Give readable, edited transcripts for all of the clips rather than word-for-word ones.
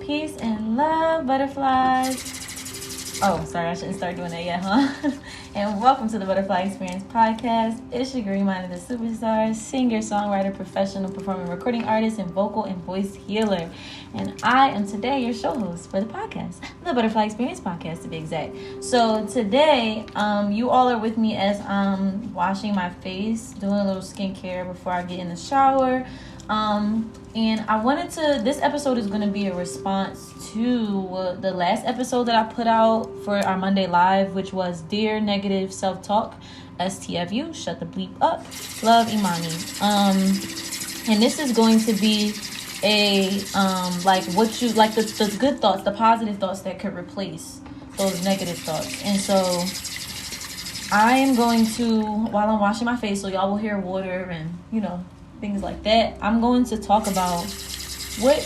Peace and love, butterflies. Oh, sorry, I shouldn't start doing that yet, huh? And welcome to the Butterfly Experience Podcast. It's your Emyne, the superstar, singer, songwriter, professional performing recording artist, and vocal and voice healer. And I am today your show host for the podcast, the Butterfly Experience Podcast to be exact. So today, you all are with me as I'm washing my face, doing a little skincare before I get in the shower. And I wanted to, this episode is going to be a response to the last episode that I put out for our Monday Live, which was Dear Negative Self-Talk, STFU, shut the bleep up, love Emyne. And this is going to be a, the good thoughts, the positive thoughts that could replace those negative thoughts. And so I am going to, while I'm washing my face, so y'all will hear water and, things like that, I'm going to talk about what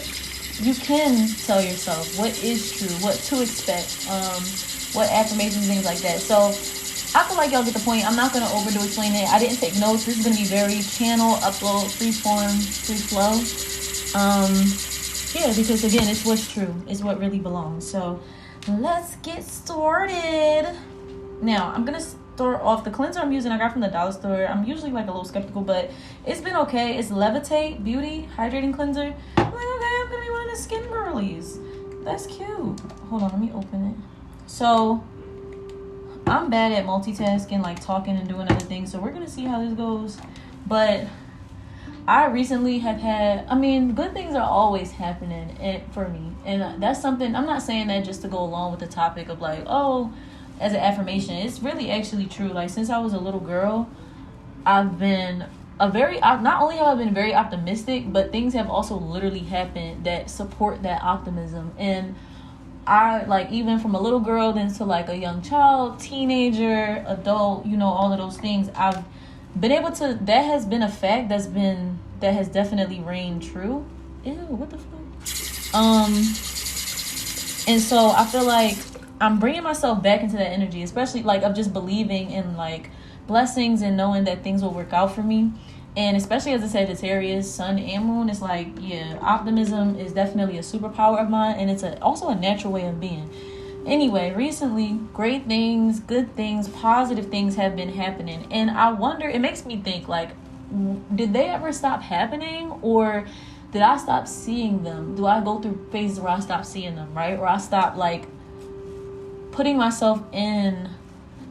you can tell yourself, what is true, what to expect, what affirmations, things like that. So I feel like y'all get the point. I'm not going to overdo explain it. I didn't take notes. This is going to be very channel, upload, free form, free flow. Because again, it's what's true. It's what really belongs. So let's get started. Now, I'm going to start off the cleanser I'm using. I got from the dollar store. I'm usually like a little skeptical, but it's been okay. It's Levitate Beauty Hydrating Cleanser. I'm like, okay, I'm going to be one of the skin girlies. That's cute. Hold on, let me open it. So I'm bad at multitasking, like talking and doing other things. So we're going to see how this goes. But I recently have had, good things are always happening for me. And that's something, I'm not saying that just to go along with the topic of like, as an affirmation. It's really actually true. Like, since I was a little girl, I've been not only have I been very optimistic, but things have also literally happened that support that optimism. And I, like, even from a little girl then to like a young child, teenager, adult, all of those things, I've been able to, that has been a fact that has definitely reigned true. Ew, what the fuck? And so I feel like I'm bringing myself back into that energy, especially like of just believing in like blessings and knowing that things will work out for me. And especially as a Sagittarius, sun and moon, it's like, yeah, optimism is definitely a superpower of mine. And it's also a natural way of being. Anyway, recently, great things, good things, positive things have been happening. And I wonder, it makes me think like, did they ever stop happening, or did I stop seeing them? Do I go through phases where I stop seeing them, right? Or I stop like putting myself in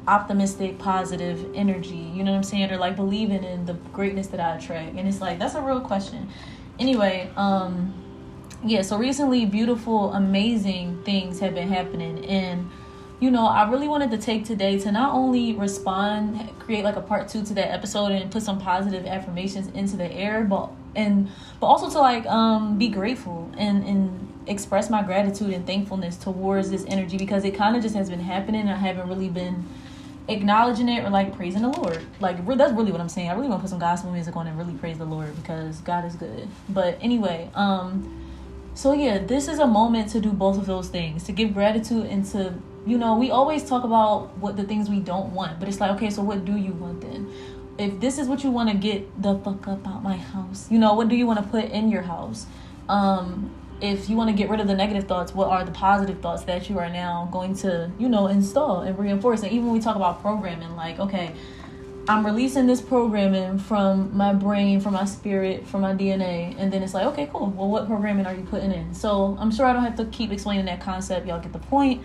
optimistic, positive energy, you know what I'm saying? Or like believing in the greatness that I attract. And it's like, that's a real question. Anyway, so recently beautiful, amazing things have been happening. And, I really wanted to take today to not only respond, create like a part 2 to that episode and put some positive affirmations into the air, but also to like be grateful and express my gratitude and thankfulness towards this energy, because it kind of just has been happening and I haven't really been acknowledging it or like praising the Lord. Like, that's really what I'm saying. I really want to put some gospel music on and really praise the Lord, because God is good. But anyway, so yeah, this is a moment to do both of those things, to give gratitude and to, we always talk about what the things we don't want, but it's like, okay, so what do you want then? If this is what you want to get the fuck up out my house, what do you want to put in your house? If you want to get rid of the negative thoughts, what are the positive thoughts that you are now going to, install and reinforce? And even when we talk about programming, like, okay, I'm releasing this programming from my brain, from my spirit, from my DNA. And then it's like, okay, cool. Well, what programming are you putting in? So I'm sure I don't have to keep explaining that concept. Y'all get the point.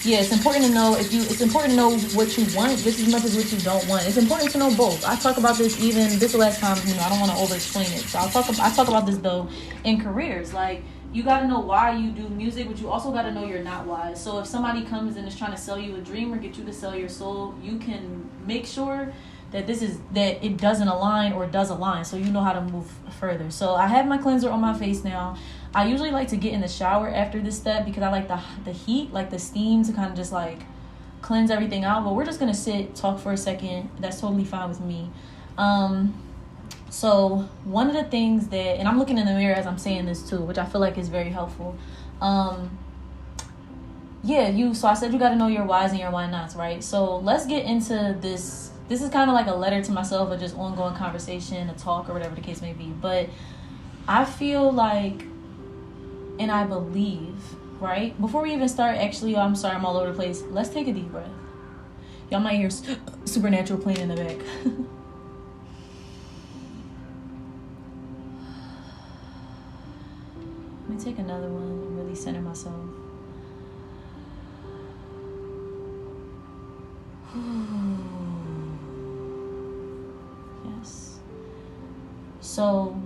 It's important to know it's important to know what you want just as much as what you don't want. It's important to know both. I talk about this this the last time, I don't want to over explain it. So I talk about this though in careers. Like, you got to know why you do music, but you also got to know you're not wise. So if somebody comes and is trying to sell you a dream or get you to sell your soul, you can make sure that that it doesn't align or does align, so you know how to move further. So I have my cleanser on my face now. I usually like to get in the shower after this step because I like the heat, like the steam, to kind of just like cleanse everything out. But we're just gonna talk for a second. That's totally fine with me. So one of the things that, and I'm looking in the mirror as I'm saying this too, which I feel like is very helpful. So I said you got to know your whys and your why nots, right? So let's get into this. This is kind of like a letter to myself, or just ongoing conversation, a talk, or whatever the case may be. But I feel like and I believe, right? Before we even start, actually, I'm sorry, I'm all over the place. Let's take a deep breath. Y'all might hear supernatural playing in the back. Let me take another one and really center myself. Yes. So,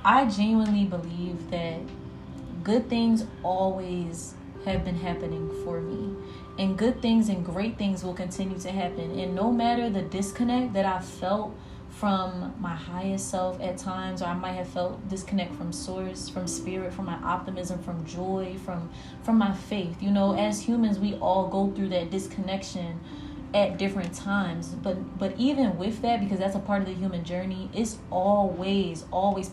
I genuinely believe that good things always have been happening for me. And good things and great things will continue to happen. And no matter the disconnect that I felt from my highest self at times, or I might have felt disconnect from source, from spirit, from my optimism, from joy, from my faith. You know, as humans, we all go through that disconnection at different times, but even with that, because that's a part of the human journey, it's always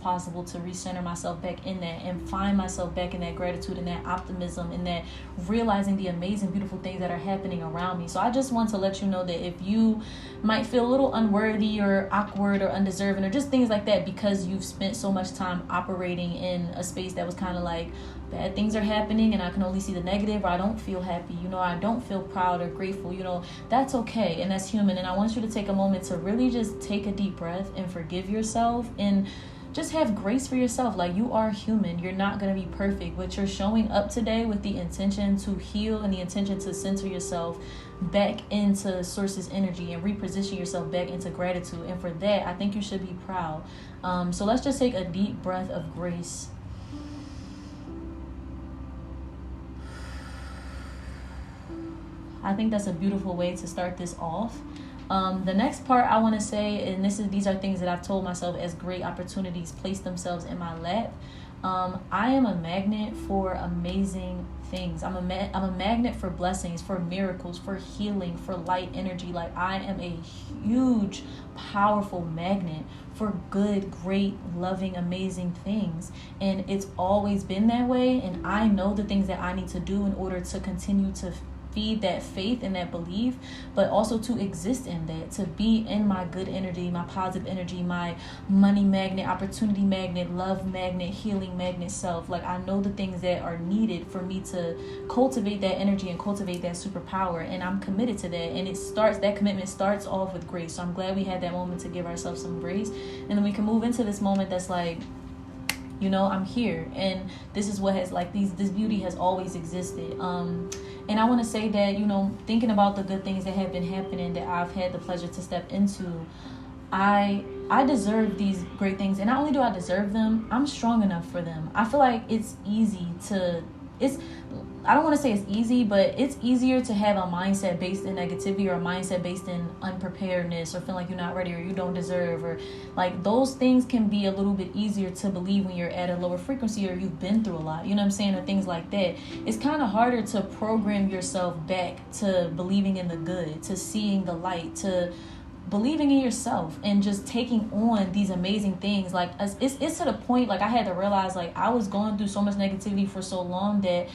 possible to recenter myself back in that and find myself back in that gratitude and that optimism and that realizing the amazing, beautiful things that are happening around me. So I just want to let you know that if you might feel a little unworthy or awkward or undeserving or just things like that because you've spent so much time operating in a space that was kind of like bad things are happening and I can only see the negative, or I don't feel happy, you know, I don't feel proud or grateful, you know, that's okay and that's human. And I want you to take a moment to really just take a deep breath and forgive yourself and just have grace for yourself. Like, you are human, you're not going to be perfect, but you're showing up today with the intention to heal and the intention to center yourself back into source's energy and reposition yourself back into gratitude. And for that, I think you should be proud. So let's just take a deep breath of grace. I think that's a beautiful way to start this off. The next part I want to say, and these are things that I've told myself as great opportunities place themselves in my lap. I am a magnet for amazing things. I'm a magnet for blessings, for miracles, for healing, for light energy. Like, I am a huge, powerful magnet for good, great, loving, amazing things. And it's always been that way. And I know the things that I need to do in order to continue to feed that faith and that belief, but also to exist in that, to be in my good energy, my positive energy, my money magnet, opportunity magnet, love magnet, healing magnet self. Like, I know the things that are needed for me to cultivate that energy and cultivate that superpower, and I'm committed to that. And that commitment starts off with grace. So I'm glad we had that moment to give ourselves some grace, and then we can move into this moment that's like, you know, I'm here, and this is what has, like, this beauty has always existed. And I want to say that, you know, thinking about the good things that have been happening that I've had the pleasure to step into, I deserve these great things. And not only do I deserve them, I'm strong enough for them. I feel like it's easy to, I don't want to say it's easy, but it's easier to have a mindset based in negativity or a mindset based in unpreparedness or feeling like you're not ready or you don't deserve, or like those things can be a little bit easier to believe when you're at a lower frequency or you've been through a lot, you know what I'm saying, or things like that. It's kind of harder to program yourself back to believing in the good, to seeing the light, to believing in yourself and just taking on these amazing things. Like, it's to the point, like, I had to realize, like, I was going through so much negativity for so long that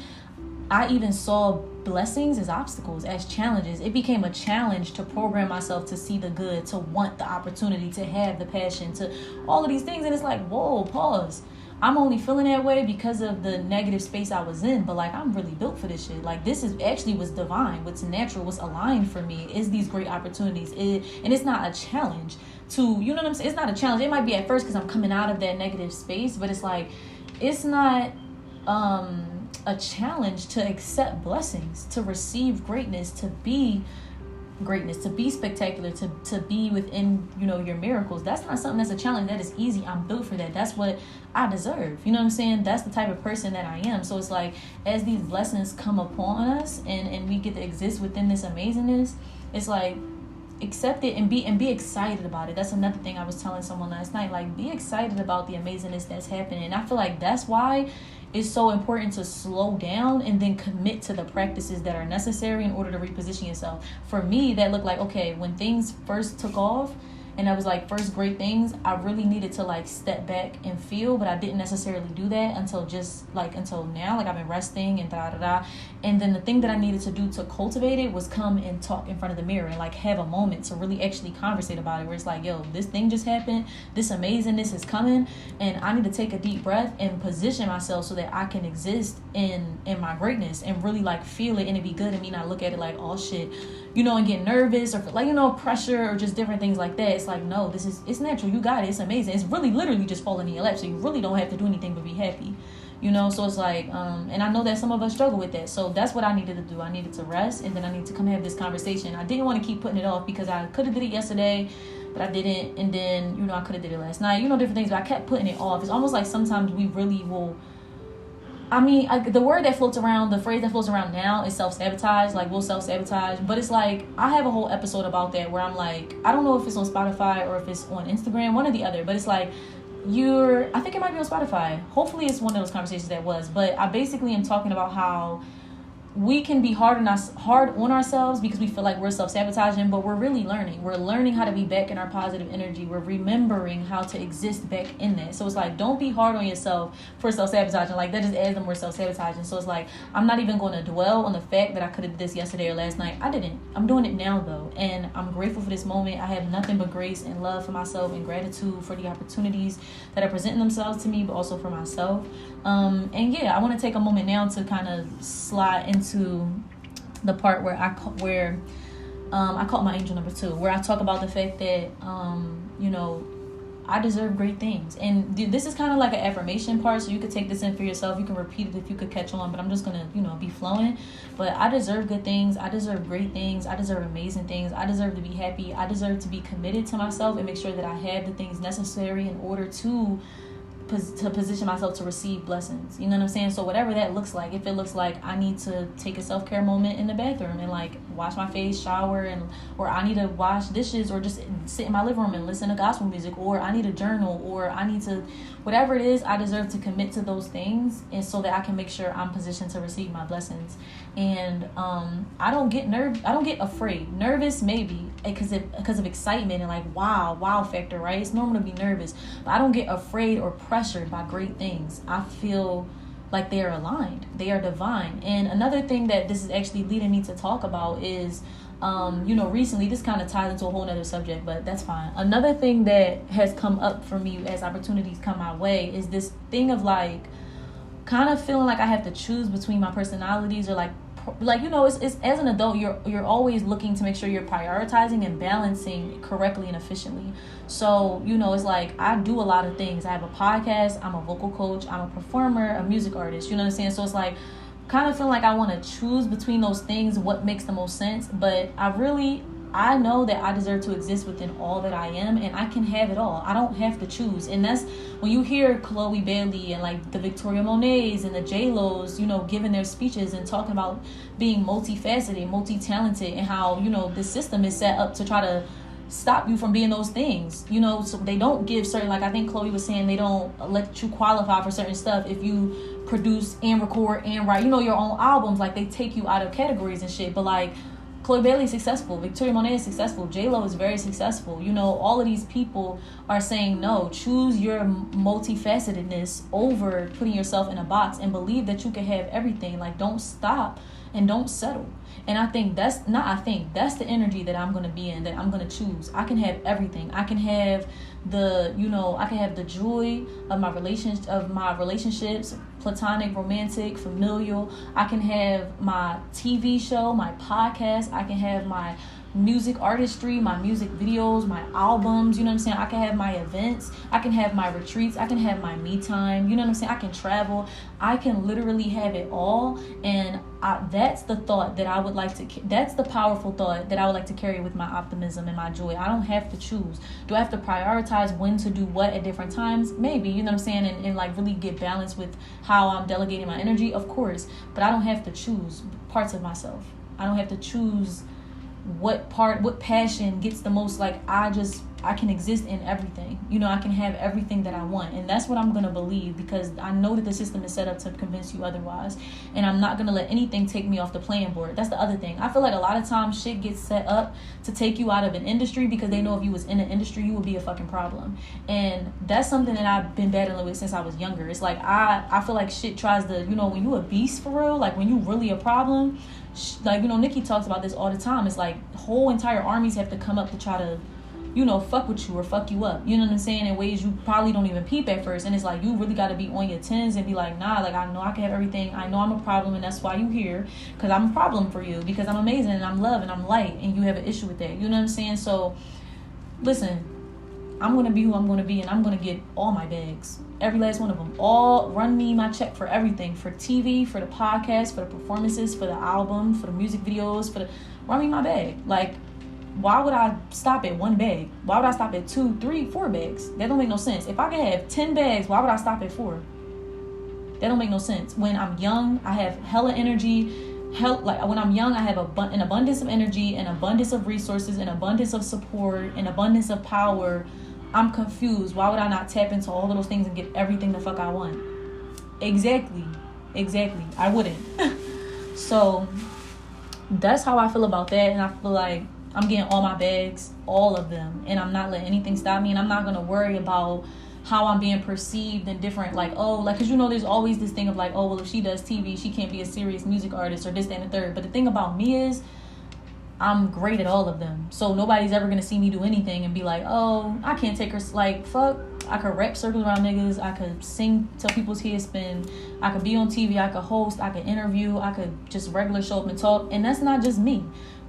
I even saw blessings as obstacles, as challenges. It became a challenge to program myself to see the good, to want the opportunity, to have the passion, to all of these things. And it's like, whoa, pause. I'm only feeling that way because of the negative space I was in, but like, I'm really built for this shit. Like, this is actually what's divine, what's natural, what's aligned for me is these great opportunities. And it's not a challenge to, you know what I'm saying? It's not a challenge. It might be at first because I'm coming out of that negative space, but it's like, it's not a challenge to accept blessings, to receive greatness, to be greatness, to be spectacular, to be within, you know, your miracles. That's not something that's a challenge. That is easy. I'm built for that. That's what I deserve. You know what I'm saying? That's the type of person that I am. So it's like, as these blessings come upon us and we get to exist within this amazingness, it's like, accept it and be excited about it. That's another thing I was telling someone last night. Like, be excited about the amazingness that's happening. And I feel like that's why it's so important to slow down and then commit to the practices that are necessary in order to reposition yourself. For me, that looked like, okay, when things first took off and that was like first great things, I really needed to like step back and feel, but I didn't necessarily do that until now. Like I've been resting and da. And then the thing that I needed to do to cultivate it was come and talk in front of the mirror and like have a moment to really actually conversate about it, where it's like, yo, this thing just happened, this amazingness is coming, and I need to take a deep breath and position myself so that I can exist in my greatness and really like feel it and it be good, and me not look at it like, oh shit, you know, and get nervous or like, you know, pressure or just different things like that. It's like, no, it's natural, you got it, it's amazing, it's really literally just falling in your lap, so you really don't have to do anything but be happy, you know. So it's like and I know that some of us struggle with that, so that's what I needed to do. I needed to rest, and then I need to come have this conversation. I didn't want to keep putting it off because I could have did it yesterday, but I didn't, and then, you know, I could have did it last night, you know, different things, but I kept putting it off. It's almost like sometimes we really will, the word that floats around, the phrase that floats around now is self-sabotage. Like, we'll self-sabotage. But it's like, I have a whole episode about that where I'm like, I don't know if it's on Spotify or if it's on Instagram, one or the other. But it's like, I think it might be on Spotify. Hopefully it's one of those conversations that was. But I basically am talking about how we can be hard on ourselves because we feel like we're self-sabotaging, but we're really learning. We're learning how to be back in our positive energy. We're remembering how to exist back in that. So it's like, don't be hard on yourself for self-sabotaging. Like, that just adds them more self-sabotaging. So it's like, I'm not even going to dwell on the fact that I could have did this yesterday or last night. I didn't. I'm doing it now, though. And I'm grateful for this moment. I have nothing but grace and love for myself and gratitude for the opportunities that are presenting themselves to me, but also for myself. And yeah, I want to take a moment now to kind of slide into the part where I caught my angel number 2, where I talk about the fact that you know, I deserve great things. And this is kind of like an affirmation part, so you could take this in for yourself. You can repeat it if you could catch on, but I'm just gonna, you know, be flowing. But I deserve good things. I deserve great things. I deserve amazing things. I deserve to be happy. I deserve to be committed to myself and make sure that I have the things necessary in order to position myself to receive blessings. You know what I'm saying? So whatever that looks like, if it looks like I need to take a self-care moment in the bathroom and like wash my face, shower, or I need to wash dishes, or just sit in my living room and listen to gospel music, or I need a journal, or I need to, whatever it is, I deserve to commit to those things, and so that I can make sure I'm positioned to receive my blessings. And I don't get afraid. Nervous maybe because of excitement and like wow factor, right? It's normal to be nervous, but I don't get afraid or pressured by great things. I feel like they are aligned, they are divine. And another thing that this is actually leading me to talk about is you know, recently, this kind of ties into a whole nother subject, but that's fine. Another thing that has come up for me as opportunities come my way is this thing of like kind of feeling like I have to choose between my personalities, or like you know, it's as an adult, you're always looking to make sure you're prioritizing and balancing correctly and efficiently. So, you know, it's like I do a lot of things. I have a podcast, I'm a vocal coach, I'm a performer, a music artist, you know what I'm saying? So it's like kind of feeling like I want to choose between those things, what makes the most sense. But I know that I deserve to exist within all that I am, and I can have it all. I don't have to choose. And that's when you hear Chloe Bailey and like the Victoria Monets and the J-Los, you know, giving their speeches and talking about being multifaceted, multi-talented, and how, you know, the system is set up to try to stop you from being those things, you know. So they don't give certain, like I think Chloe was saying, they don't let you qualify for certain stuff if you produce and record and write, you know, your own albums. Like they take you out of categories and shit. But like Chloe Bailey is successful, Victoria Monet is successful, J-Lo is very successful. You know, all of these people are saying no, choose your multifacetedness over putting yourself in a box, and believe that you can have everything. Like, don't stop and don't settle. And I think that's the energy that I'm going to be in, that I'm going to choose. I can have everything. I can have the joy of my relationships, platonic, romantic, familial. I can have my TV show, my podcast. I can have my music artistry, my music videos, my albums, you know what I'm saying? I can have my events, I can have my retreats, I can have my me time, you know what I'm saying? I can travel, I can literally have it all. And that's the thought that I would like to, that's the powerful thought that I would like to carry with my optimism and my joy. I don't have to choose. Do I have to prioritize when to do what at different times? Maybe, you know what I'm saying? And like really get balanced with how I'm delegating my energy, of course. But I don't have to choose parts of myself. I don't have to choose what passion gets the most, like, I can exist in everything. You know, I can have everything that I want. And that's what I'm going to believe, because I know that the system is set up to convince you otherwise. And I'm not going to let anything take me off the playing board. That's the other thing. I feel like a lot of times shit gets set up to take you out of an industry because they know if you was in an industry, you would be a fucking problem. And that's something that I've been battling with since I was younger. It's like, I feel like shit tries to, you know, when you a beast for real, like when you really a problem, like, you know, Nikki talks about this all the time. It's like whole entire armies have to come up to try to, you know, fuck with you or fuck you up. You know what I'm saying? In ways you probably don't even peep at first. And it's like, you really got to be on your tens and be like, nah, like, I know I can have everything. I know I'm a problem, and that's why you here. Because I'm a problem for you. Because I'm amazing, and I'm love, and I'm light. And you have an issue with that. You know what I'm saying? So, listen, I'm going to be who I'm going to be, and I'm going to get all my bags. Every last one of them. All run me my check for everything. For TV, for the podcast, for the performances, for the album, for the music videos, run me my bag. Like, why would I stop at one bag? Why would I stop at 2, 3, 4 bags? That don't make no sense. If I could have 10 bags, why would I stop at 4? That don't make no sense. When I'm young, I have hella energy. Like when I'm young, I have an abundance of energy, an abundance of resources, an abundance of support, an abundance of power. I'm confused. Why would I not tap into all of those things and get everything the fuck I want? Exactly. I wouldn't. So that's how I feel about that. And I feel like I'm getting all my bags, all of them, and I'm not letting anything stop me. And I'm not going to worry about how I'm being perceived and different, like, oh, like, because, you know, there's always this thing of like, oh, well, if she does TV, she can't be a serious music artist or this, that, and the third. But the thing about me is I'm great at all of them. So nobody's ever going to see me do anything and be like, oh, I can't take her. Like, fuck, I could rap circles around niggas. I could sing till people's heads spin. I could be on TV. I could host. I could interview. I could just regular show up and talk. And that's not just me.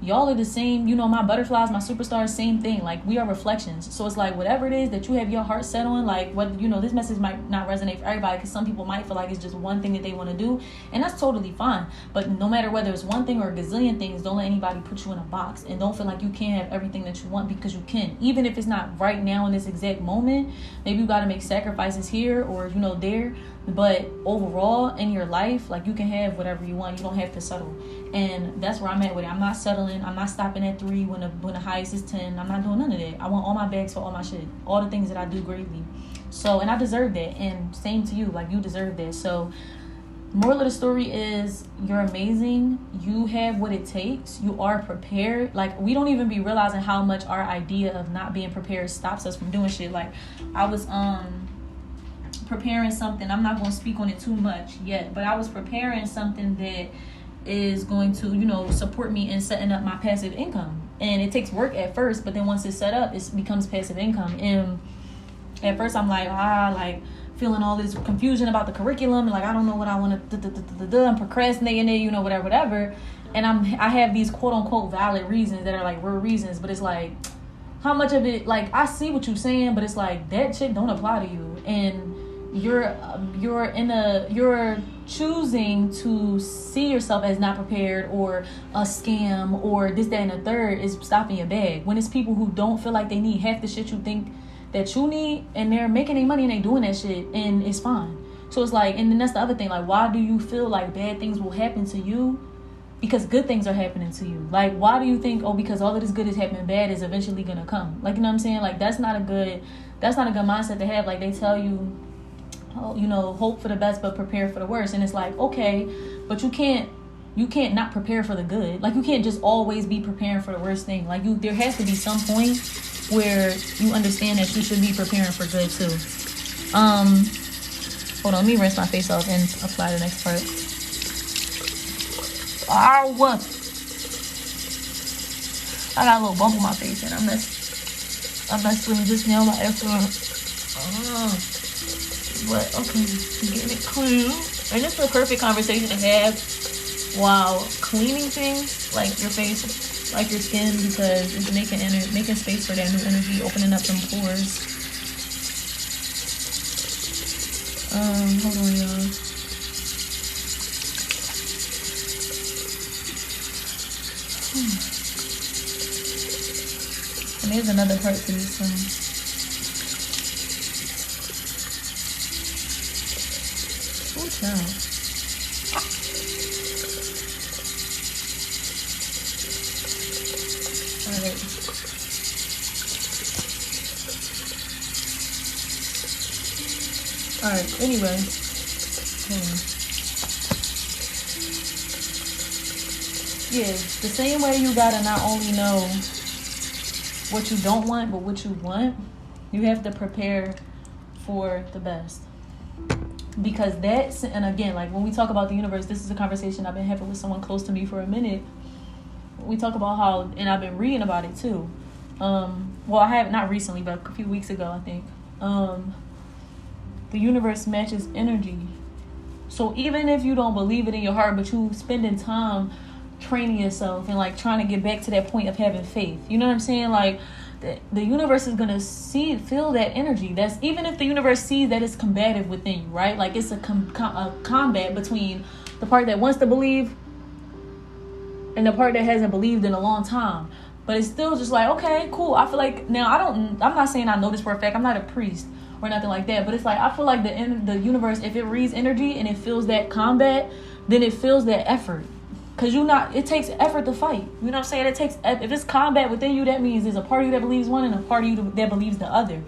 Y'all are the same, you know, my butterflies, my superstars, same thing. Like, we are reflections. So it's like, whatever it is that you have your heart set on, like, what, you know, this message might not resonate for everybody, because some people might feel like it's just one thing that they want to do, and that's totally fine. But no matter whether it's one thing or a gazillion things, don't let anybody put you in a box, and don't feel like you can't have everything that you want, because you can. Even if it's not right now in this exact moment, maybe you got to make sacrifices here or, you know, there. But overall in your life, like, you can have whatever you want. You don't have to settle. And that's where I'm at with it. I'm not settling. I'm not stopping at 3 when the highest is 10. I'm not doing none of that. I want all my bags for all my shit, all the things that I do greatly. So, and I deserve that. And same to you, like, you deserve that. So moral of the story is, you're amazing. You have what it takes. You are prepared. Like, we don't even be realizing how much our idea of not being prepared stops us from doing shit. Like, I was preparing something. I'm not going to speak on it too much yet, but I was preparing something that is going to, you know, support me in setting up my passive income. And it takes work at first, but then once it's set up, it becomes passive income. And at first I'm like, like, feeling all this confusion about the curriculum, and like, I don't know what I want to I'm procrastinating it, you know, whatever. And I have these quote unquote valid reasons that are like real reasons, but it's like, how much of it, like, I see what you're saying, but it's like, that shit don't apply to you. And you're choosing to see yourself as not prepared or a scam or this, that, and the third is stopping your bag. When it's people who don't feel like they need half the shit you think that you need, and they're making their money and they doing that shit, and it's fine. So it's like, and then that's the other thing, like, why do you feel like bad things will happen to you? Because good things are happening to you. Like, why do you think, oh, because all of this good is happening, bad is eventually gonna come? Like, you know what I'm saying? Like, that's not a good mindset to have. Like, they tell you, oh, you know, hope for the best but prepare for the worst. And it's like, okay, but you can't not prepare for the good. Like, you can't just always be preparing for the worst thing. Like, there has to be some point where you understand that you should be preparing for good too. Hold on, let me rinse my face off and apply the next part. Ow! I got a little bump on my face, and I messed with it just now by accident. But okay, getting it clean. And it's a perfect conversation to have while cleaning things like your face, like your skin, because it's making space for that new energy, opening up some pores. Hold on, y'all. And there's another part to this song. No. Alright, anyway. Yeah, the same way you gotta not only know what you don't want, but what you want, you have to prepare for the best. Because that's, and again, like when we talk about the universe, this is a conversation I've been having with someone close to me for a minute. We talk about how, and I've been reading about it too. Well, I have not recently, but a few weeks ago, I think. The universe matches energy. So even if you don't believe it in your heart, but you spending time training yourself and like trying to get back to that point of having faith, you know what I'm saying? Like the universe is gonna feel that energy. That's even if the universe sees that it's combative within you, right? Like it's a combat between the part that wants to believe and the part that hasn't believed in a long time. But it's still just like, okay, cool. I feel like now I'm not saying I know this for a fact. I'm not a priest or nothing like that. But it's like, I feel like the universe, if it reads energy and it feels that combat, then it feels that effort. Because it takes effort to fight. You know what I'm saying? If it's combat within you, that means there's a part of you that believes one and a part of you that believes the other.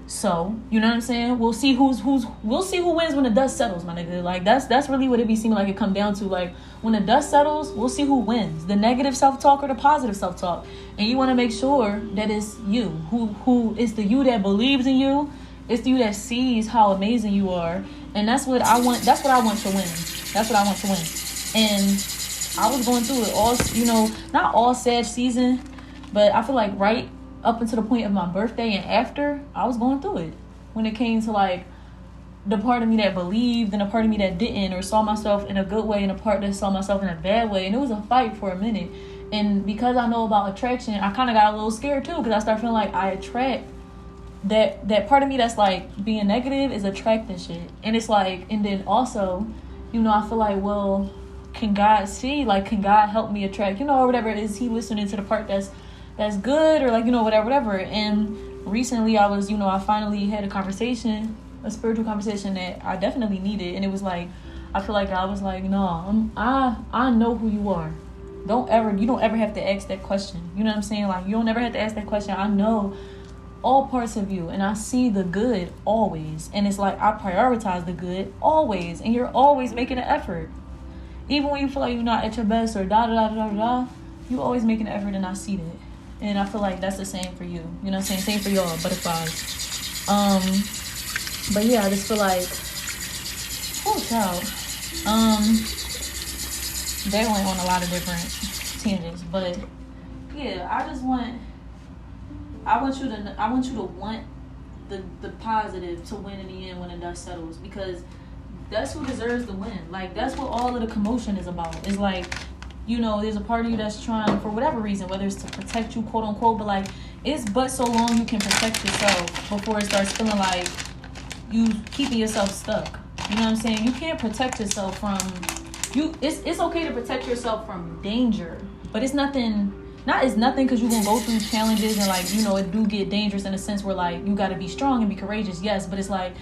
So, you know what I'm saying? We'll see who wins when the dust settles, my nigga. Like that's really what it be seeming like it come down to. Like when the dust settles, we'll see who wins, the negative self-talk or the positive self-talk. And you want to make sure that it's you, who is the you that believes in you. It's the you that sees how amazing you are. And that's what I want. That's what I want to win. That's what I want to win. And I was going through it all, not all sad season, but I feel like right up until the point of my birthday and after, I was going through it. When it came to like the part of me that believed and the part of me that didn't, or saw myself in a good way and a part that saw myself in a bad way. And it was a fight for a minute. And because I know about attraction, I kind of got a little scared too, because I started feeling like I attract that part of me that's like being negative is attracting shit. And it's like, and then also, I feel like, well, can God see? Like, can God help me attract, or whatever? Is he listening to the part that's good, or like, whatever. And recently I was, I finally had a spiritual conversation that I definitely needed. And it was like, I feel like God was like, no, I know who you are. You don't ever have to ask that question. You know what I'm saying? Like, you don't ever have to ask that question. I know all parts of you, and I see the good always. And it's like, I prioritize the good always. And you're always making an effort. Even when you feel like you're not at your best or you always make an effort, and I see that. And I feel like that's the same for you. You know what I'm saying? Same for y'all, butterflies. But yeah, I just feel like, oh child. They went on a lot of different tangents. But yeah, I want you to want the positive to win in the end when the dust settles, because that's who deserves the win. Like, that's what all of the commotion is about. It's like, there's a part of you that's trying, for whatever reason, whether it's to protect you, quote unquote, but like, it's but so long you can protect yourself before it starts feeling like you keeping yourself stuck. You know what I'm saying? You can't protect yourself from, it's okay to protect yourself from danger, but it's nothing because you're gonna go through challenges and like, it do get dangerous in a sense where like, you gotta be strong and be courageous, yes, but it's like,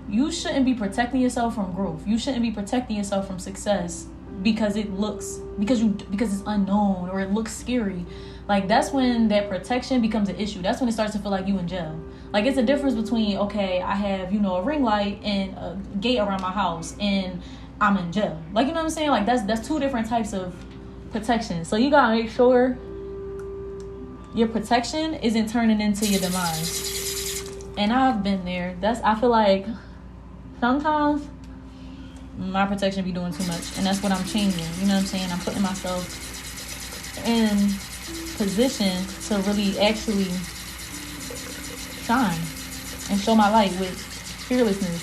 you shouldn't be protecting yourself from growth. You shouldn't be protecting yourself from success because it's unknown or it looks scary. Like, that's when that protection becomes an issue. That's when it starts to feel like you in jail. Like, it's a difference between, okay, I have, a ring light and a gate around my house and I'm in jail. Like, you know what I'm saying? Like, that's two different types of protection. So you gotta make sure your protection isn't turning into your demise. And I've been there. I feel like sometimes my protection be doing too much, and that's what I'm changing. You know what I'm saying? I'm putting myself in position to really actually shine and show my light with fearlessness,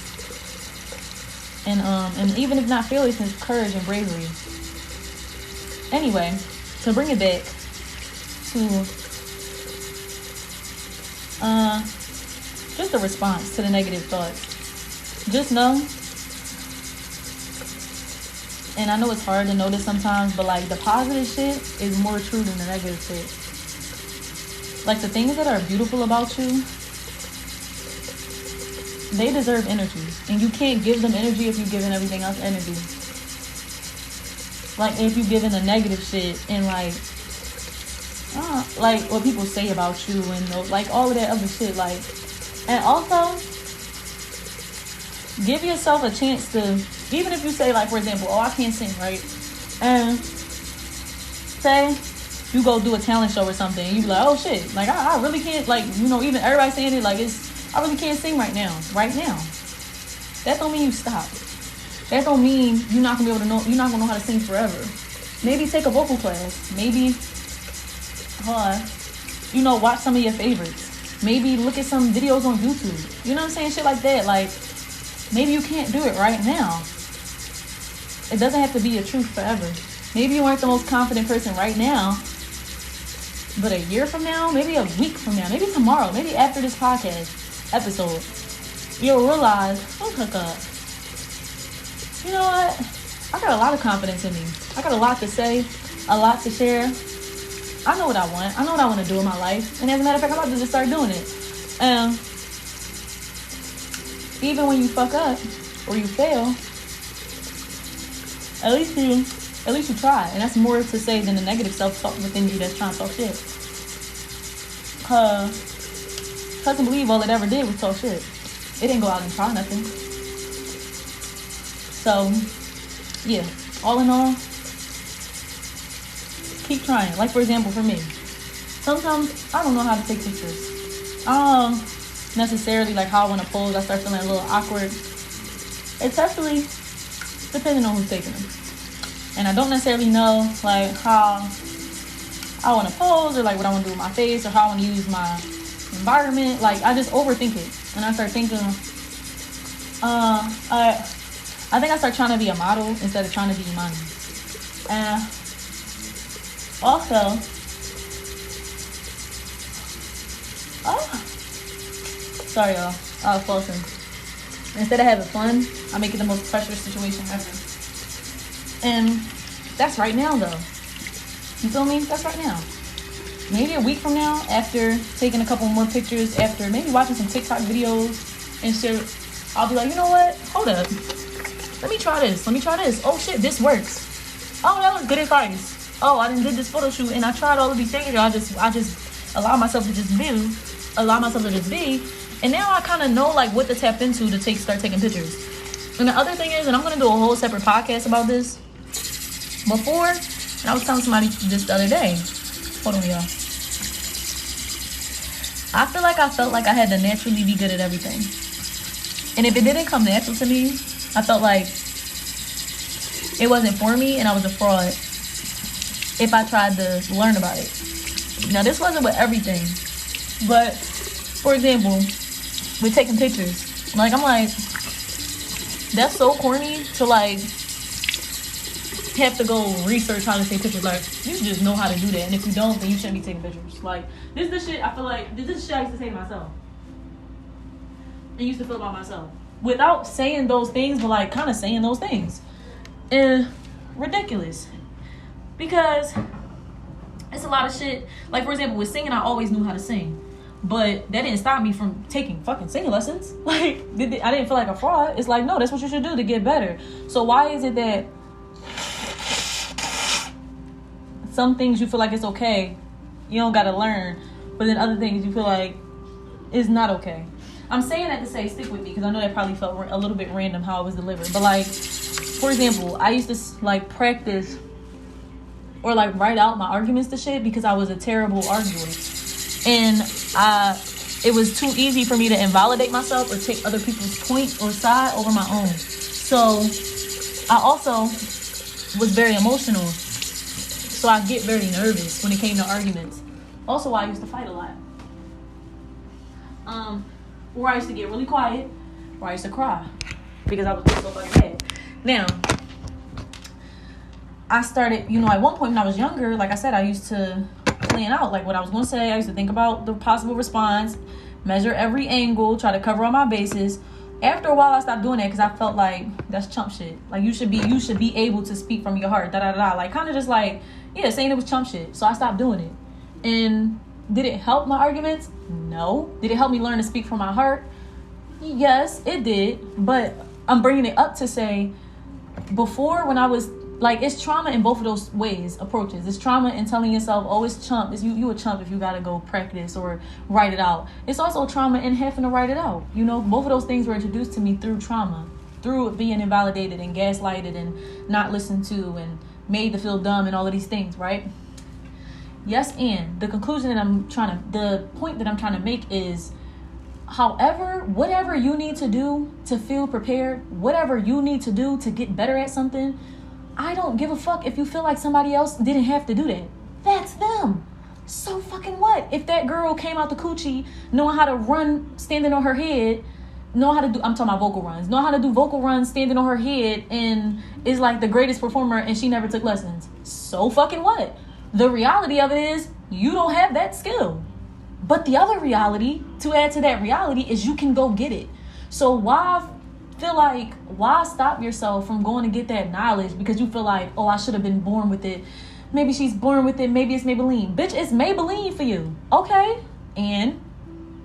and even if not fearlessness, courage and bravery. Anyway, to bring it back to just a response to the negative thoughts. Just know, and I know it's hard to notice sometimes, but like, the positive shit is more true than the negative shit. Like, the things that are beautiful about you, they deserve energy, and you can't give them energy if you're giving everything else energy. Like, if you're giving the negative shit and like what people say about you and like all of that other shit, like, and also give yourself a chance to, even if you say, like, for example, oh, I can't sing, right? And say you go do a talent show or something, and you be like, oh shit, like I really can't, like, you know, even everybody saying it, like, I really can't sing right now. That don't mean you stop. That don't mean you're not gonna be able to know, you're not gonna know how to sing forever. Maybe take a vocal class. Maybe, you know, watch some of your favorites. Maybe look at some videos on YouTube. You know what I'm saying? Shit like that. Like, maybe you can't do it right now. It doesn't have to be your truth forever. Maybe you aren't the most confident person right now, but a year from now, maybe a week from now, maybe tomorrow, maybe after this podcast episode, you'll realize, oh my God, you know what? I got a lot of confidence in me. I got a lot to say, a lot to share. I know what I want. I know what I want to do in my life. And as a matter of fact, I'm about to just start doing it. Even when you fuck up or you fail, at least you try. And that's more to say than the negative self-talk within you that's trying to talk shit. Trust and believe all it ever did was talk shit. It didn't go out and try nothing. So, yeah. All in all, keep trying. Like, for example, for me, sometimes I don't know how to take pictures. I don't necessarily like how I want to pose. I start feeling a little awkward, especially depending on who's taking them. And I don't necessarily know like how I want to pose, or like what I want to do with my face, or how I want to use my environment. Like, I just overthink it, and I start thinking, I think I start trying to be a model instead of trying to be Emyne. And also, sorry y'all, I was flossing. Instead of having fun, I make it the most pressurous situation ever. And that's right now, though. You feel me? That's right now. Maybe a week from now, after taking a couple more pictures, after maybe watching some TikTok videos and shit, I'll be like, you know what? Hold up. Let me try this. Oh shit, this works. Oh, that was good advice. Oh, I done did this photo shoot and I tried all of these things. I just allow myself to just be. And now I kind of know like what to tap into to start taking pictures. And the other thing is, and I'm going to do a whole separate podcast about this. Before, and I was telling somebody this the other day. Hold on, y'all. I felt like I had to naturally be good at everything. And if it didn't come natural to me, I felt like it wasn't for me and I was a fraud if I tried to learn about it. Now, this wasn't with everything. But, for example, with taking pictures. Like, I'm like, that's so corny to, like, have to go research how to take pictures. Like, you just know how to do that. And if you don't, then you shouldn't be taking pictures. Like, this is the shit I feel like, this is shit I used to say to myself. I used to feel about myself. Without saying those things, but, like, kind of saying those things. And ridiculous. Because it's a lot of shit. Like, for example, with singing, I always knew how to sing. But that didn't stop me from taking fucking singing lessons. Like, I didn't feel like a fraud. It's like, no, that's what you should do to get better. So why is it that some things you feel like it's okay, you don't gotta learn, but then other things you feel like it's not okay? I'm saying that to say stick with me, because I know that probably felt a little bit random how it was delivered. But, like, for example, I used to, like, practice or, like, write out my arguments to shit because I was a terrible arguer. And it was too easy for me to invalidate myself or take other people's point or side over my own. So I also was very emotional. So I get very nervous when it came to arguments. Also, I used to fight a lot. Or I used to get really quiet, or I used to cry because I was so fucking mad. Now, I started, at one point when I was younger, like I said, I used to plan out like what I was going to say. I used to think about the possible response, measure every angle, try to cover all my bases. After a while, I stopped doing that because I felt like that's chump shit. Like, you should be able to speak from your heart, like kind of just like, yeah, saying it was chump shit. So I stopped doing it. And did it help my arguments? No. Did it help me learn to speak from my heart? Yes, it did. But I'm bringing it up to say, before, when I was Like, it's trauma in both of those ways, approaches. It's trauma in telling yourself, oh, it's chump. It's you a chump if you got to go practice or write it out. It's also trauma in having to write it out. You know, both of those things were introduced to me through trauma, through being invalidated and gaslighted and not listened to and made to feel dumb and all of these things, right? Yes, and the conclusion that the point that I'm trying to make is, however, whatever you need to do to feel prepared, whatever you need to do to get better at something, I don't give a fuck if you feel like somebody else didn't have to do that. That's them. So fucking what? If that girl came out the coochie knowing how to run standing on her head, I'm talking about vocal runs, know how to do vocal runs standing on her head and is like the greatest performer and she never took lessons. So fucking what? The reality of it is you don't have that skill. But the other reality, to add to that reality, is you can go get it. So why stop yourself from going to get that knowledge because you feel like, oh, I should have been born with it. Maybe she's born with it. Maybe it's Maybelline. Bitch, it's Maybelline for you. Okay? And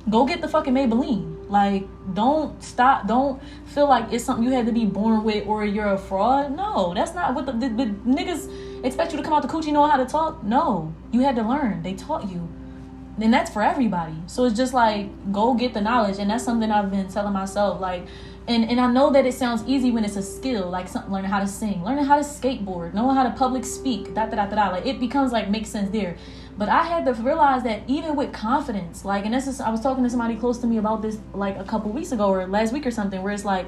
go get the fucking Maybelline. Like, don't feel like it's something you had to be born with or you're a fraud. No, that's not what the niggas expect you to come out the coochie know how to talk. No, you had to learn. They taught you. And that's for everybody. So it's just like, go get the knowledge. And that's something I've been telling myself. Like, and I know that it sounds easy when it's a skill, like something, learning how to sing, learning how to skateboard, knowing how to public speak, like it becomes like, makes sense there. But I had to realize that even with confidence, like, and this is, I was talking to somebody close to me about this like a couple weeks ago or last week or something, where it's like,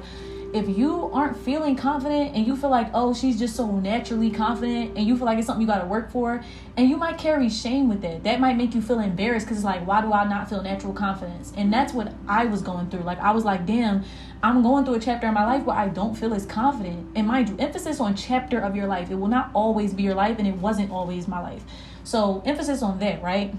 if you aren't feeling confident and you feel like, oh, she's just so naturally confident and you feel like it's something you got to work for, and you might carry shame with that. That might make you feel embarrassed because it's like, why do I not feel natural confidence? And that's what I was going through. Like, I was like, damn, I'm going through a chapter in my life where I don't feel as confident. And mind you, emphasis on chapter of your life. It will not always be your life, and it wasn't always my life. So emphasis on that, right?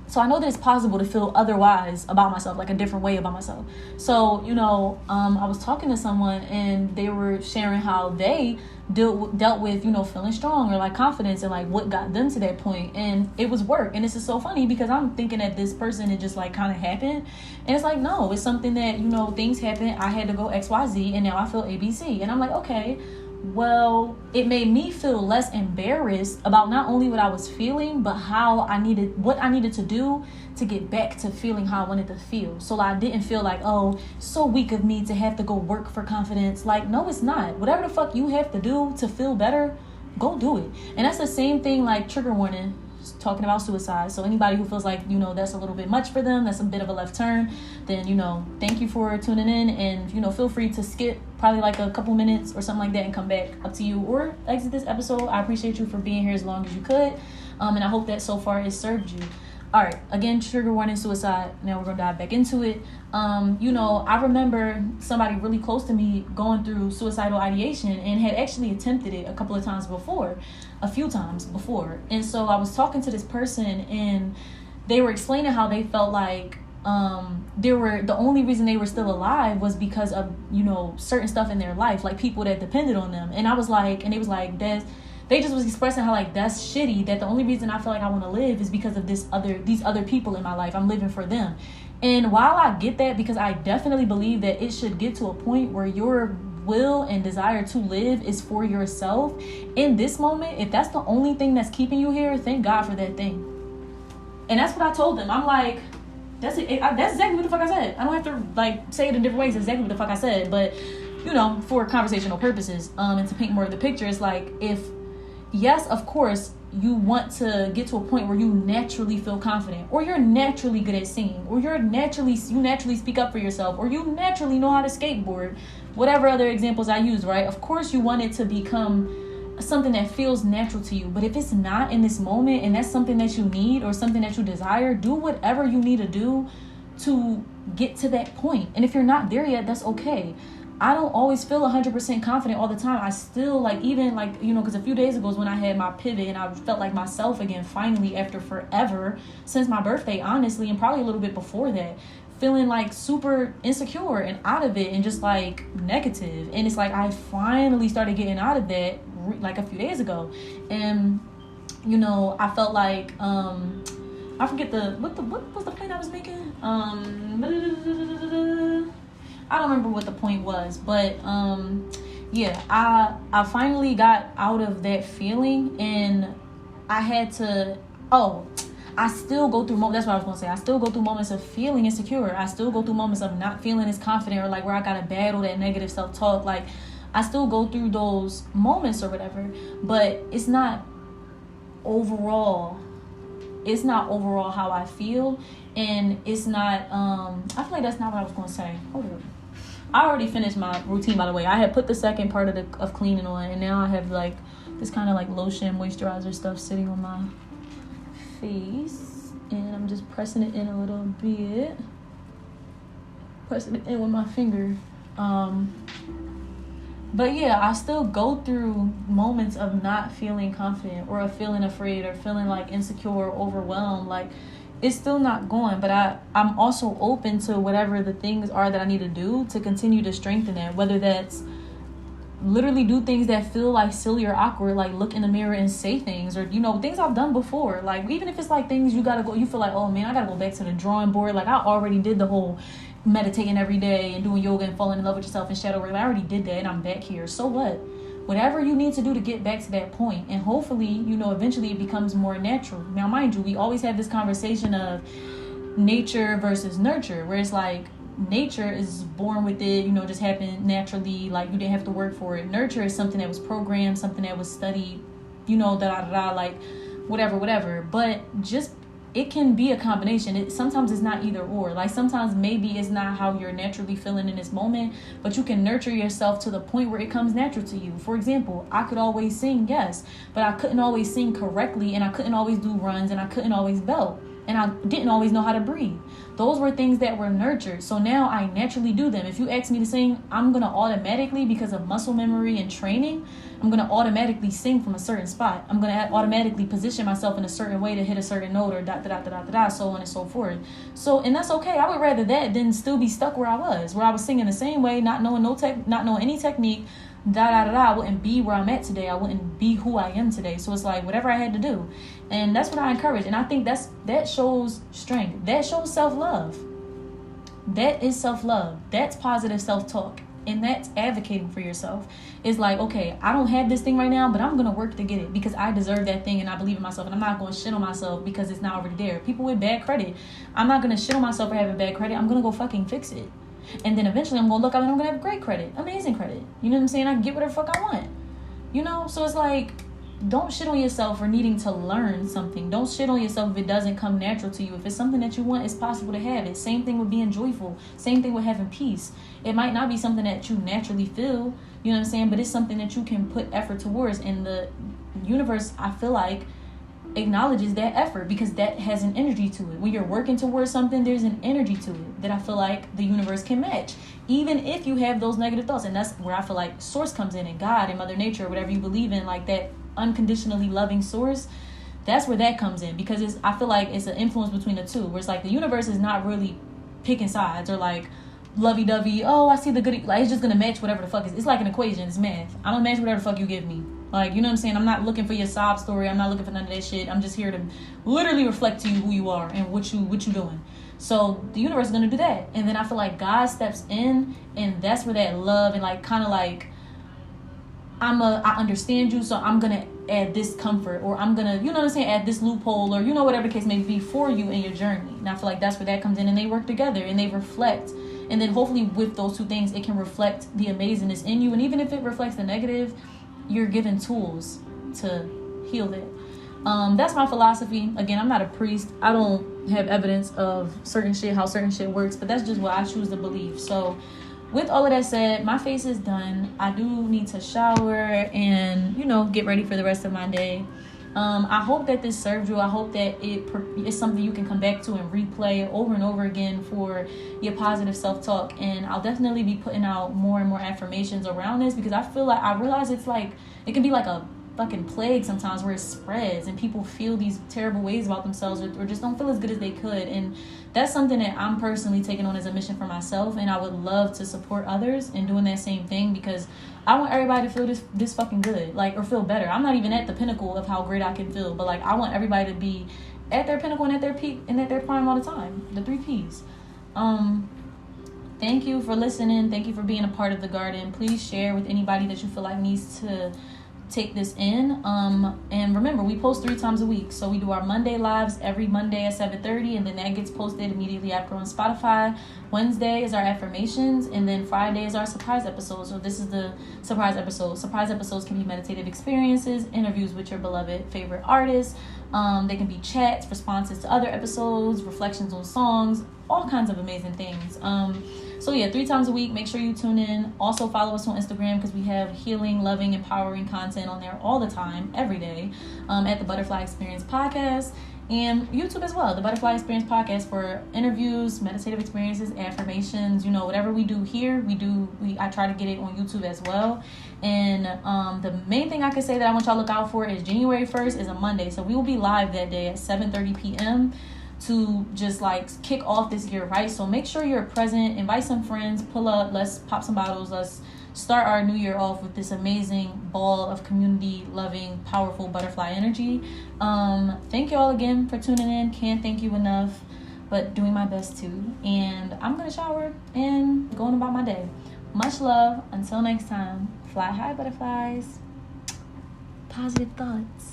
So I know that it's possible to feel otherwise about myself, like a different way about myself. So, you know, I was talking to someone and they were sharing how they dealt with, you know, feeling strong or like confidence and like what got them to that point. And it was work. And this is so funny because I'm thinking that this person, it just like kind of happened. And it's like, no, it's something that, you know, things happen. I had to go XYZ and now I feel ABC. And I'm like, okay. Well, it made me feel less embarrassed about not only what I was feeling, but what I needed to do to get back to feeling how I wanted to feel. So I didn't feel like, oh, so weak of me to have to go work for confidence. Like, no, it's not. Whatever the fuck you have to do to feel better, go do it. And that's the same thing, like, trigger warning, talking about suicide. So anybody who feels like, you know, that's a little bit much for them, that's a bit of a left turn, then, you know, thank you for tuning in, and, you know, feel free to skip probably like a couple minutes or something like that and come back, up to you, or exit this episode. I appreciate you for being here as long as you could, and I hope that so far it served you. All right, again, trigger warning, suicide. Now we're gonna dive back into it. You know, I remember somebody really close to me going through suicidal ideation and had actually attempted it a few times before. And so I was talking to this person and they were explaining how they felt like the only reason they were still alive was because of, you know, certain stuff in their life, like people that depended on them. And I was like, and they was like, they just was expressing how like that's shitty, that the only reason I feel like I want to live is because of these other people in my life. I'm living for them. And while I get that, because I definitely believe that it should get to a point where your will and desire to live is for yourself, in this moment, if that's the only thing that's keeping you here, thank God for that thing. And that's what I told them. I'm like, that's exactly what the fuck I said. I don't have to like say it in different ways. That's exactly what the fuck I said. But, you know, for conversational purposes, and to paint more of the picture, it's like, yes, of course, you want to get to a point where you naturally feel confident, or you're naturally good at singing, or you naturally speak up for yourself, or you naturally know how to skateboard, whatever other examples I use, right? Of course you want it to become something that feels natural to you. But if it's not in this moment and that's something that you need or something that you desire, do whatever you need to do to get to that point. And if you're not there yet, that's okay. I don't always feel 100% confident all the time. I still like, even like, you know, because a few days ago is when I had my pivot and I felt like myself again, finally, after forever, since my birthday, honestly, and probably a little bit before that, feeling like super insecure and out of it and just like negative. And it's like I finally started getting out of that like a few days ago. And, you know, I felt like, I forget what was the point I was making? I don't remember what the point was, but yeah, I finally got out of that feeling, and I had to, I still go through moments. That's what I was going to say. I still go through moments of feeling insecure. I still go through moments of not feeling as confident, or like where I got to battle that negative self-talk. Like, I still go through those moments or whatever, but it's not overall how I feel. And it's not, I feel like that's not what I was going to say. Hold on. I already finished my routine, by the way. I had put the second part of cleaning on, and now I have like this kind of like lotion moisturizer stuff sitting on my face, and I'm just pressing it in a little bit, pressing it in with my finger. But yeah, I still go through moments of not feeling confident, or of feeling afraid, or feeling like insecure or overwhelmed. Like, it's still not going, but I'm also open to whatever the things are that I need to do to continue to strengthen that, whether that's literally do things that feel like silly or awkward, like look in the mirror and say things, or, you know, things I've done before. Like, even if it's like things you feel like, oh man, I gotta go back to the drawing board. Like, I already did the whole meditating every day and doing yoga and falling in love with yourself and shadow work. I already did that, and I'm back here. So what? Whatever you need to do to get back to that point, and hopefully, you know, eventually it becomes more natural. Now, mind you, we always have this conversation of nature versus nurture, where it's like nature is born with it, you know, just happened naturally, like you didn't have to work for it. Nurture is something that was programmed, something that was studied, you know, like whatever. But just, it can be a combination. Sometimes it's not either or. Like, sometimes maybe it's not how you're naturally feeling in this moment, but you can nurture yourself to the point where it comes natural to you. For example, I could always sing, yes, but I couldn't always sing correctly, and I couldn't always do runs, and I couldn't always belt, and I didn't always know how to breathe. Those were things that were nurtured. So now I naturally do them. If you ask me to sing, I'm going to automatically, because of muscle memory and training, I'm going to automatically sing from a certain spot. I'm going to automatically position myself in a certain way to hit a certain note, or so on and so forth. So, and that's okay. I would rather that than still be stuck where I was singing the same way, not knowing any technique, I wouldn't be where I'm at today. I wouldn't be who I am today. So it's like, whatever I had to do. And that's what I encourage. And I think that shows strength. That shows self-love. That is self-love. That's positive self-talk. And that's advocating for yourself. It's like, okay, I don't have this thing right now, but I'm going to work to get it because I deserve that thing and I believe in myself, and I'm not going to shit on myself because it's not already there. People with bad credit, I'm not going to shit on myself for having bad credit. I'm going to go fucking fix it. And then eventually I'm going to look out and I'm going to have great credit, amazing credit. You know what I'm saying? I can get whatever the fuck I want. You know? So it's like, don't shit on yourself for needing to learn something. Don't shit on yourself if it doesn't come natural to you. If it's something that you want, it's possible to have it. Same thing with being joyful. Same thing with having peace. It might not be something that you naturally feel, you know what I'm saying? But it's something that you can put effort towards. And the universe, I feel like, acknowledges that effort because that has an energy to it. When you're working towards something, there's an energy to it that I feel like the universe can match, even if you have those negative thoughts. And that's where I feel like source comes in, and God and Mother Nature, whatever you believe in, like that unconditionally loving source, that's where that comes in, because I feel like it's an influence between the two, where it's like the universe is not really picking sides or like lovey-dovey, oh, I see the good, like it's just gonna match whatever the fuck is. It's like an equation, it's math. I'm gonna match whatever the fuck you give me. Like, you know what I'm saying? I'm not looking for your sob story. I'm not looking for none of that shit. I'm just here to literally reflect to you who you are and what you doing. So the universe is going to do that. And then I feel like God steps in, and that's where that love and like kind of like, I understand you, so I'm going to add this comfort, or I'm going to, you know what I'm saying, add this loophole, or, you know, whatever the case may be for you in your journey. And I feel like that's where that comes in, and they work together and they reflect. And then hopefully with those two things, it can reflect the amazingness in you. And even if it reflects the negative, you're given tools to heal that. That's my philosophy. Again, I'm not a priest. I don't have evidence of certain shit, how certain shit works, but that's just what I choose to believe. So with all of that said, my face is done. I do need to shower and, you know, get ready for the rest of my day. I hope that this served you. I hope that it's something you can come back to and replay over and over again for your positive self-talk. And I'll definitely be putting out more and more affirmations around this, because I realize it's like, it can be like a fucking plague sometimes where it spreads and people feel these terrible ways about themselves, or just don't feel as good as they could. And that's something that I'm personally taking on as a mission for myself, and I would love to support others in doing that same thing, because I want everybody to feel this fucking good, like, or feel better. I'm not even at the pinnacle of how great I can feel, but like, I want everybody to be at their pinnacle and at their peak and at their prime all the time. The 3 Ps. thank you for listening. Thank you for being a part of the garden. Please share with anybody that you feel like needs to take this in. And remember, we post 3 times a week. So we do our Monday lives every Monday at 7:30, and then that gets posted immediately after on Spotify. Wednesday is our affirmations, and then Friday is our surprise episode. So this is the surprise episode. Surprise episodes can be meditative experiences, interviews with your beloved favorite artists. They can be chats, responses to other episodes, reflections on songs, all kinds of amazing things. So yeah, 3 times a week. Make sure you tune in. Also follow us on Instagram because we have healing, loving, empowering content on there all the time, every day, at the Butterfly Experience Podcast, and YouTube as well. The Butterfly Experience Podcast for interviews, meditative experiences, affirmations. Whatever we do here, I try to get it on YouTube as well. And the main thing I can say that I want y'all to look out for is January 1st is a Monday, so we will be live that day at 7:30 p.m. to just like kick off this year, right? So make sure you're present, invite some friends, pull up, let's pop some bottles, let's start our new year off with this amazing ball of community loving, powerful butterfly energy. Thank you all again for tuning in. Can't thank you enough, but doing my best to. And I'm gonna shower and going about my day. Much love. Until next time, fly high, butterflies. Positive thoughts.